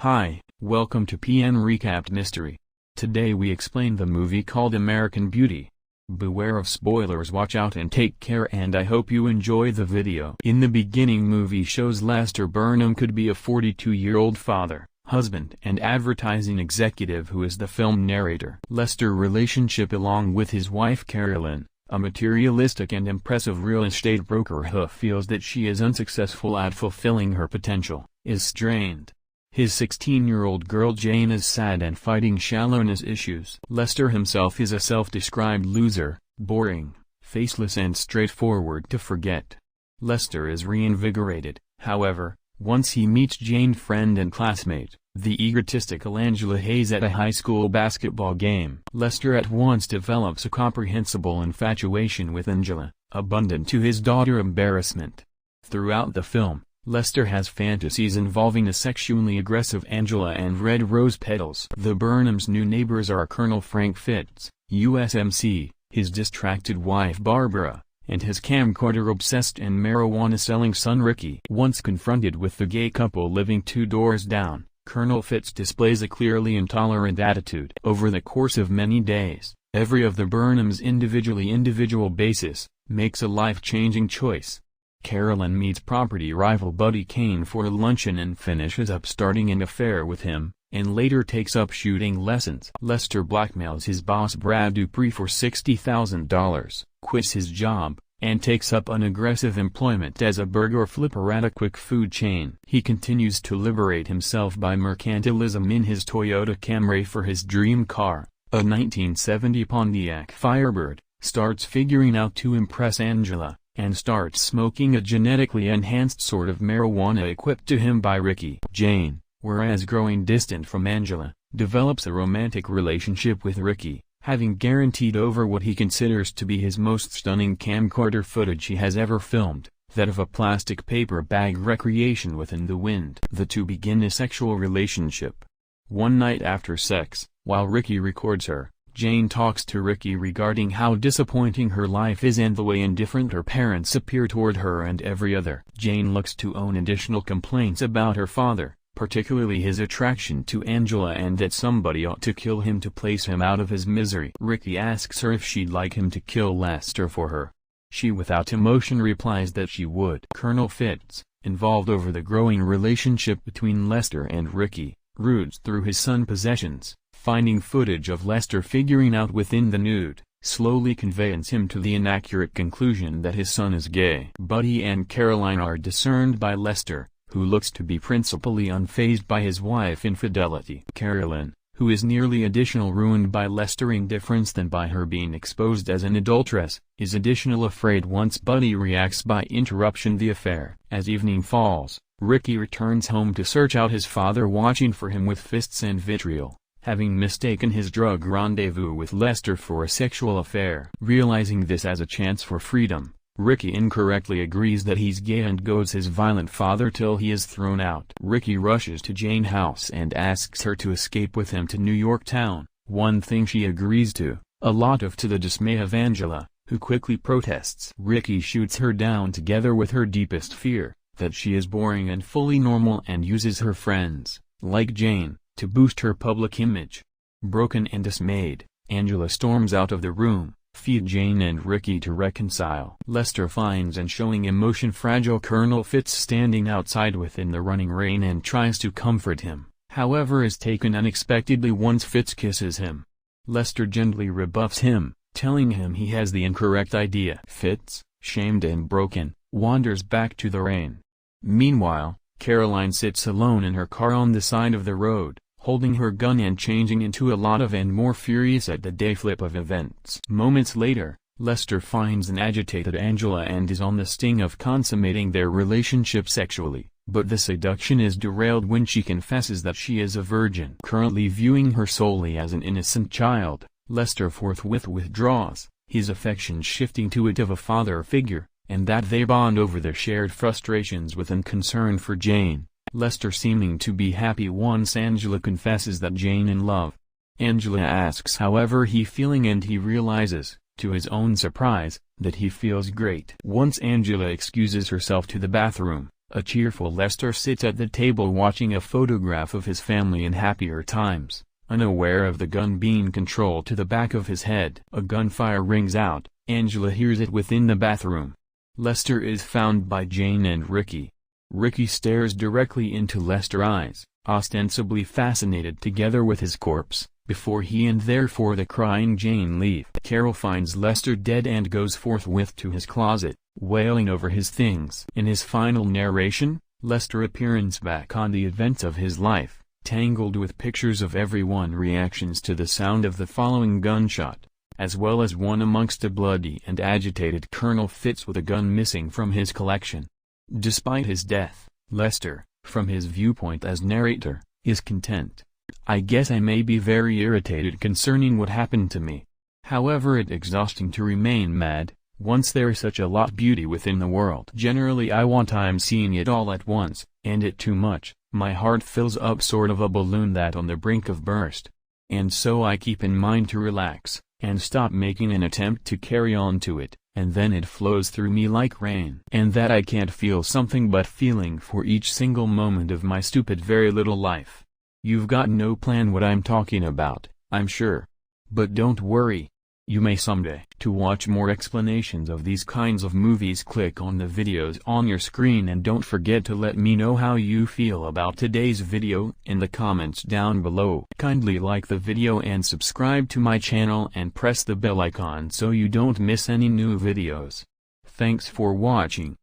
Hi, welcome to PN Recapped Mystery. Today we explain the movie called American Beauty. Beware of spoilers, watch out and take care, and I hope you enjoy the video. In the beginning, movie shows Lester Burnham could be a 42-year-old father, husband and advertising executive who is the film narrator. Lester relationship along with his wife Carolyn, a materialistic and impressive real estate broker who feels that she is unsuccessful at fulfilling her potential, is strained. His 16-year-old girl Jane is sad and fighting shallowness issues. Lester himself is a self-described loser, boring, faceless and straightforward to forget. Lester is reinvigorated, however, once he meets Jane, friend and classmate, the egotistical Angela Hayes at a high school basketball game. Lester at once develops a comprehensible infatuation with Angela, abundant to his daughter's embarrassment. Throughout the film, Lester has fantasies involving a sexually aggressive Angela and red rose petals. The Burnhams' new neighbors are Colonel Frank Fitz, USMC, his distracted wife Barbara, and his camcorder-obsessed and marijuana-selling son Ricky. Once confronted with the gay couple living 2 doors down, Colonel Fitz displays a clearly intolerant attitude. Over the course of many days, every of the Burnhams' individual basis, makes a life-changing choice. Carolyn meets property rival Buddy Kane for a luncheon and finishes up starting an affair with him, and later takes up shooting lessons. Lester blackmails his boss Brad Dupree for $60,000, quits his job, and takes up an aggressive employment as a burger flipper at a quick food chain. He continues to liberate himself by mercantilism in his Toyota Camry for his dream car, a 1970 Pontiac Firebird, starts figuring out to impress Angela, and starts smoking a genetically enhanced sort of marijuana equipped to him by Ricky. Jane, whereas growing distant from Angela, develops a romantic relationship with Ricky, having guaranteed over what he considers to be his most stunning camcorder footage he has ever filmed, that of a plastic paper bag recreation within the wind. The two begin a sexual relationship. One night after sex, while Ricky records her, Jane talks to Ricky regarding how disappointing her life is and the way indifferent her parents appear toward her and every other. Jane looks to own additional complaints about her father, particularly his attraction to Angela and that somebody ought to kill him to place him out of his misery. Ricky asks her if she'd like him to kill Lester for her. She without emotion replies that she would. Colonel Fitz, involved over the growing relationship between Lester and Ricky, roots through his son's possessions. Finding footage of Lester figuring out within the nude, slowly conveys him to the inaccurate conclusion that his son is gay. Buddy and Caroline are discerned by Lester, who looks to be principally unfazed by his wife's infidelity. Carolyn, who is nearly additional ruined by Lester's indifference than by her being exposed as an adulteress, is additional afraid once Buddy reacts by interruption the affair. As evening falls, Ricky returns home to search out his father watching for him with fists and vitriol, having mistaken his drug rendezvous with Lester for a sexual affair. Realizing this as a chance for freedom, Ricky incorrectly agrees that he's gay and goads his violent father till he is thrown out. Ricky rushes to Jane's house and asks her to escape with him to New York town, one thing she agrees to, a lot of to the dismay of Angela, who quickly protests. Ricky shoots her down together with her deepest fear, that she is boring and fully normal, and uses her friends, like Jane, to boost her public image. Broken and dismayed, Angela storms out of the room, feeds Jane and Ricky to reconcile. Lester finds and showing emotion-fragile Colonel Fitz standing outside within the running rain and tries to comfort him, however is taken unexpectedly once Fitz kisses him. Lester gently rebuffs him, telling him he has the incorrect idea. Fitz, shamed and broken, wanders back to the rain. Meanwhile, Caroline sits alone in her car on the side of the road, holding her gun and changing into a lot of and more furious at the day flip of events. Moments later, Lester finds an agitated Angela and is on the sting of consummating their relationship sexually, but the seduction is derailed when she confesses that she is a virgin. Currently viewing her solely as an innocent child, Lester forthwith withdraws, his affections shifting to it of a father figure, and that they bond over their shared frustrations with and concern for Jane. Lester seeming to be happy once Angela confesses that Jane in love. Angela asks however he feeling, and he realizes, to his own surprise, that he feels great. Once Angela excuses herself to the bathroom, A cheerful Lester sits at the table watching a photograph of his family in happier times, unaware of the gun being controlled to the back of his head. A gunfire rings out. Angela hears it within the bathroom. Lester is found by Jane and Ricky. Ricky stares directly into Lester's eyes, ostensibly fascinated together with his corpse, before he and therefore the crying Jane leave. Carol finds Lester dead and goes forthwith to his closet, wailing over his things. In his final narration, Lester appears back on the events of his life, tangled with pictures of everyone reactions to the sound of the following gunshot, as well as one amongst a bloody and agitated Colonel Fitz with a gun missing from his collection. Despite his death, Lester, from his viewpoint as narrator, is content. I guess I may be very irritated concerning what happened to me. However, it's exhausting to remain mad, once there is such a lot beauty within the world. Generally I'm seeing it all at once, and it too much, my heart fills up sort of a balloon that on the brink of burst. And so I keep in mind to relax, and stop making an attempt to carry on to it, and then it flows through me like rain. And that I can't feel something but feeling for each single moment of my stupid very little life. You've got no plan what I'm talking about, I'm sure. But don't worry. You may someday. To watch more explanations of these kinds of movies, click on the videos on your screen and don't forget to let me know how you feel about today's video in the comments down below. Kindly like the video and subscribe to my channel and press the bell icon so you don't miss any new videos. Thanks for watching.